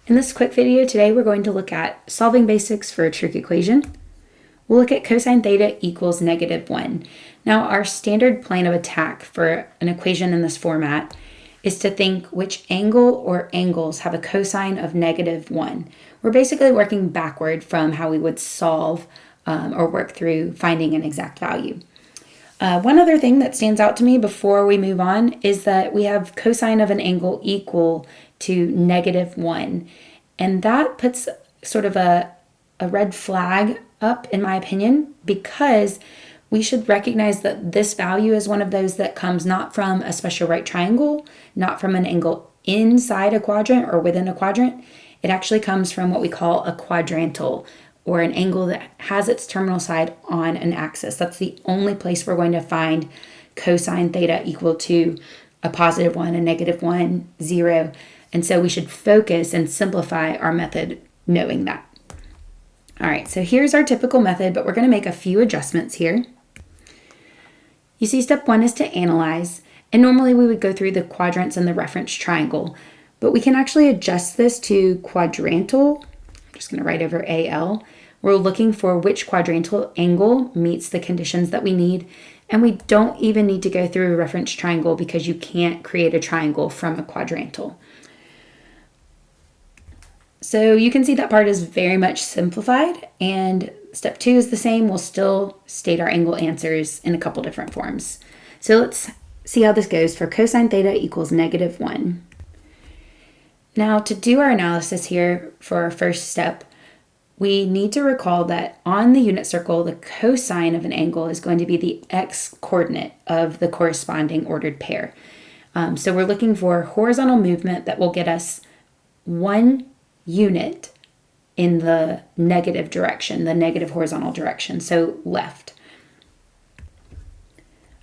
In this quick video today, we're going to look at solving basics for a trig equation. We'll look at cosine theta equals -1. Now, our standard plan of attack for an equation in this format is to think which angle or angles have a cosine of -1. We're basically working backward from how we would solve or work through finding an exact value. One other thing that stands out to me before we move on is that we have cosine of an angle equal to -1. And that puts sort of a red flag up, in my opinion, because we should recognize that this value is one of those that comes not from a special right triangle, not from an angle inside a quadrant or within a quadrant. It actually comes from what we call a quadrantal, or an angle that has its terminal side on an axis. That's the only place we're going to find cosine theta equal to a +1, a -1, 0. And so we should focus and simplify our method knowing that. All right, so here's our typical method, but we're going to make a few adjustments here. You see, step 1 is to analyze, and normally we would go through the quadrants and the reference triangle, but we can actually adjust this to quadrantal. I'm just going to write over AL. We're looking for which quadrantal angle meets the conditions that we need, and we don't even need to go through a reference triangle because you can't create a triangle from a quadrantal. So you can see that part is very much simplified, and step 2 is the same. We'll still state our angle answers in a couple different forms. So let's see how this goes for cosine theta equals -1. Now, to do our analysis here for our first step, we need to recall that on the unit circle, the cosine of an angle is going to be the x-coordinate of the corresponding ordered pair. So we're looking for horizontal movement that will get us 1 unit in the negative direction, the negative horizontal direction, so left.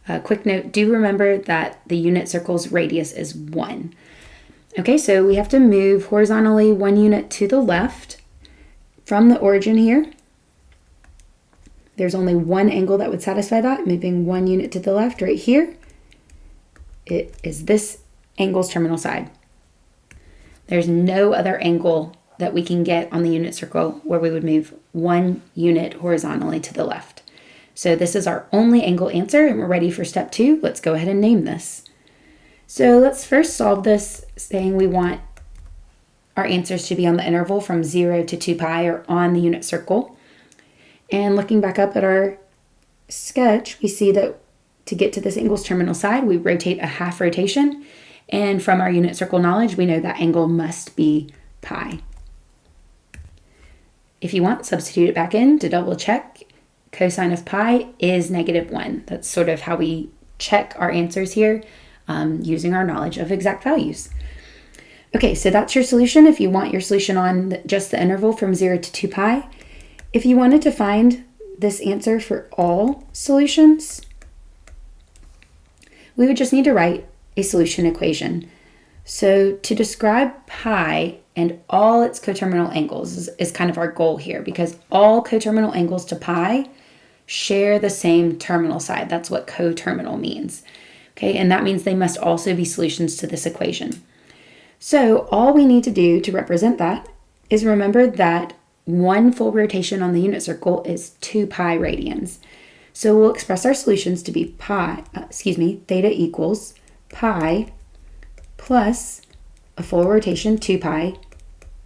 A quick note, do remember that the unit circle's radius is 1. Okay, so we have to move horizontally 1 unit to the left from the origin here. There's only one angle that would satisfy that, moving 1 unit to the left right here. It is this angle's terminal side. There's no other angle that we can get on the unit circle where we would move 1 unit horizontally to the left. So this is our only angle answer, and we're ready for step 2. Let's go ahead and name this. So let's first solve this saying we want our answers to be on the interval from 0 to 2 pi, or on the unit circle. And looking back up at our sketch, we see that to get to this angle's terminal side, we rotate a half rotation. And from our unit circle knowledge, we know that angle must be pi. If you want, substitute it back in to double check. Cosine of pi is -1. That's sort of how we check our answers here using our knowledge of exact values. Okay, so that's your solution if you want your solution on just the interval from 0 to 2 pi. If you wanted to find this answer for all solutions, we would just need to write a solution equation. So to describe pi and all its coterminal angles is kind of our goal here, because all coterminal angles to pi share the same terminal side. That's what coterminal means. Okay, and that means they must also be solutions to this equation. So all we need to do to represent that is remember that 1 full rotation on the unit circle is 2 pi radians. So we'll express our solutions to be theta equals pi plus a full rotation 2 pi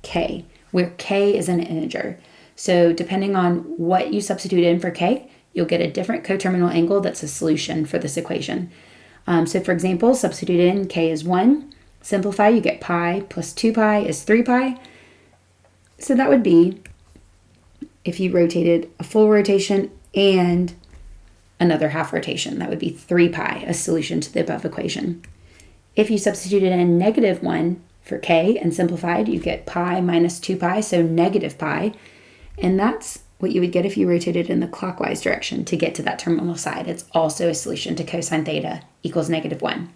k, where k is an integer. So depending on what you substitute in for k, you'll get a different coterminal angle that's a solution for this equation. So for example, substitute in k is 1. Simplify, you get pi plus 2 pi is 3 pi. So that would be, if you rotated a full rotation and another half rotation, that would be 3 pi, a solution to the above equation. If you substituted in -1 for k and simplified, you get pi minus 2 pi, so -pi. And that's what you would get if you rotated in the clockwise direction to get to that terminal side. It's also a solution to cosine theta equals -1.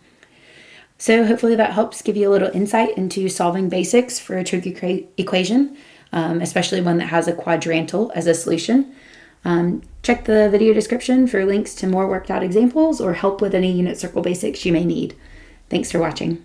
So hopefully that helps give you a little insight into solving basics for a trig equation, especially one that has a quadrantal as a solution. Check the video description for links to more worked out examples or help with any unit circle basics you may need. Thanks for watching.